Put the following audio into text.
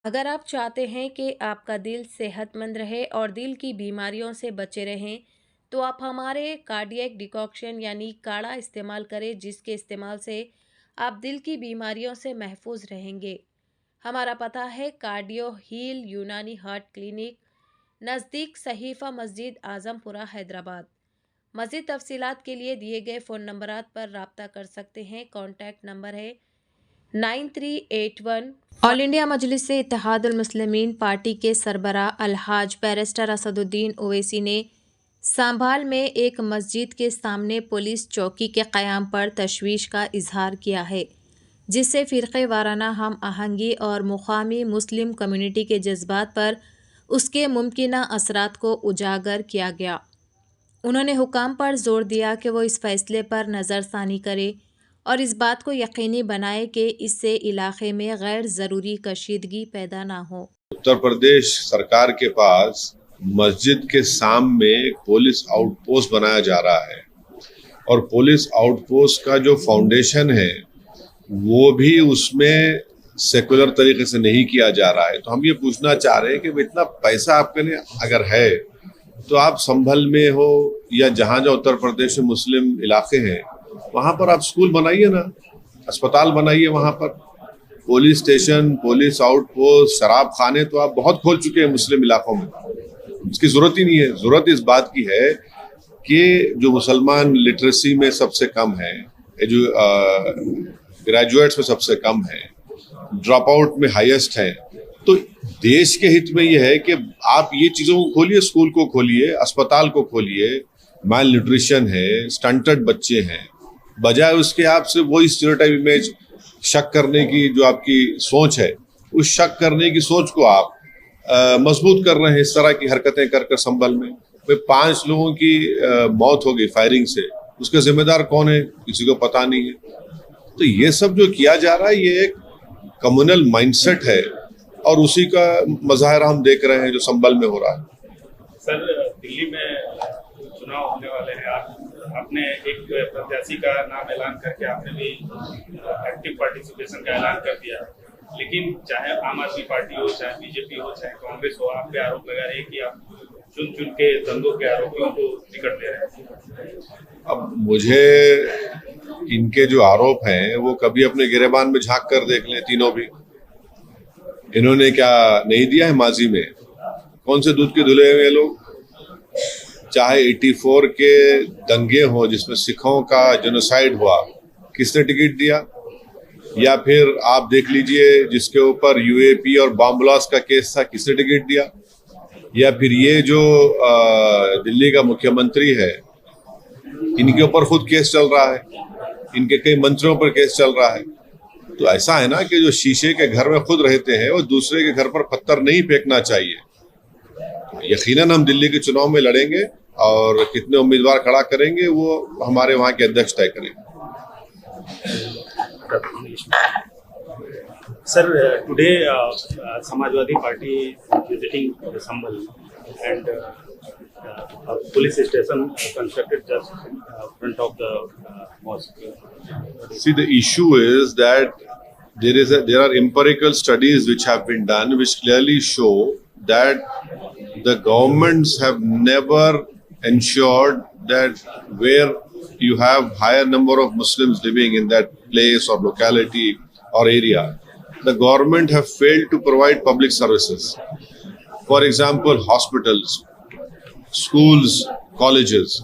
अगर आप चाहते हैं कि आपका दिल सेहतमंद रहे और दिल की बीमारियों से बचे रहें, तो आप हमारे कार्डियक डिकॉक्शन यानी काढ़ा इस्तेमाल करें, जिसके इस्तेमाल से आप दिल की बीमारियों से महफूज रहेंगे। हमारा पता है कार्डियो हील यूनानी हार्ट क्लिनिक, नज़दीक सहीफ़ा मस्जिद आज़मपुरा हैदराबाद। मज़ीद तफसीलात के लिए दिए गए फ़ोन नंबरात पर रब्ता कर सकते हैं। कॉन्टैक्ट नंबर है 9381। ऑल इंडिया मजलिस से इत्तेहादुल मुस्लिमीन पार्टी के सरबरा अलहाज बैरिस्टर असदुद्दीन ओवैसी ने सांभाल में एक मस्जिद के सामने पुलिस चौकी के क़याम पर तशवीश का इजहार किया है, जिससे फ़िरक़े वाराना हम आहंगी और मुक़ामी मुस्लिम कम्युनिटी के जज्बात पर उसके मुमकिना असरात को उजागर किया गया। उन्होंने हुकाम पर जोर दिया कि वो इस फैसले पर नज़रसानी करे और इस बात को यकीनी बनाए कि इससे इलाके में गैर ज़रूरी कशीदगी पैदा ना हो। उत्तर प्रदेश सरकार के पास मस्जिद के सामने एक पुलिस आउटपोस्ट बनाया जा रहा है और पुलिस आउटपोस्ट का जो फाउंडेशन है वो भी उसमें सेकुलर तरीके से नहीं किया जा रहा है। तो हम ये पूछना चाह रहे हैं कि इतना पैसा आपके लिए अगर है तो आप संभल में हो या जहाँ जहाँ उत्तर प्रदेश में मुस्लिम इलाके हैं वहां पर आप स्कूल बनाइए ना, अस्पताल बनाइए, वहां पर पुलिस स्टेशन, पुलिस आउटपोस्ट, शराब खाने तो आप बहुत खोल चुके हैं मुस्लिम इलाकों में। इसकी जरूरत ही नहीं है। जरूरत इस बात की है कि जो मुसलमान लिटरेसी में सबसे कम है, जो ग्रेजुएट्स में सबसे कम है, ड्रॉप आउट में हाईएस्ट है, तो देश के हित में यह है कि आप ये चीजों को खोलिए, स्कूल को खोलिए, अस्पताल को खोलिए। माल न्यूट्रिशन है, स्टंटेड बच्चे हैं, बजाय उसके आपसे वही स्टीरियोटाइप इमेज शक करने की जो आपकी सोच है, उस शक करने की सोच को आप मजबूत कर रहे हैं इस तरह की हरकतें कर संभल में। 5 लोगों की मौत हो गई फायरिंग से, उसके जिम्मेदार कौन है किसी को पता नहीं है। तो ये सब जो किया जा रहा है ये एक कम्युनल माइंडसेट है और उसी का मजाहरा हम देख रहे हैं जो संभल में हो रहा है। सर, दिल्ली में चुनाव होने वाले हैं, आपने एक प्रत्याशी का नाम ऐलान करके आपने भी एक्टिव पार्टिसिपेशन का ऐलान कर दिया, लेकिन चाहे आम आदमी पार्टी हो, चाहे बीजेपी हो, चाहे कांग्रेस हो, आप पे आरोप लगा रहे हैं कि आप चुन चुन के दंगों के आरोपियों को टिकट दे रहे हैं। अब मुझे इनके जो आरोप हैं वो कभी अपने गिरेबान में झांक कर देख लें, तीनों भी। इन्होंने क्या नहीं दिया है माजी में? कौन से दूध के धुले हुए लोग? चाहे 84 के दंगे हो जिसमें सिखों का जेनोसाइड हुआ, किसने टिकट दिया? या फिर आप देख लीजिए जिसके ऊपर यूएपी और बॉम्ब ब्लास्ट का केस था, किसने टिकट दिया? या फिर ये जो दिल्ली का मुख्यमंत्री है, इनके ऊपर खुद केस चल रहा है, इनके कई मंत्रियों पर केस चल रहा है। तो ऐसा है ना कि जो शीशे के घर में खुद रहते हैं वो दूसरे के घर पर पत्थर नहीं फेंकना चाहिए। यकीनन हम दिल्ली के चुनाव में लड़ेंगे और कितने उम्मीदवार खड़ा करेंगे वो हमारे वहां के अध्यक्ष तय करेंगे। Sir, today Samajwadi Party visiting Sambhal and a police station constructed just front of the mosque. See, the issue is that there are empirical studies which have been done which clearly show that the governments have never ensured that where you have higher number of Muslims living in that place or locality or area, the government have failed to provide public services. For example, hospitals, schools, colleges.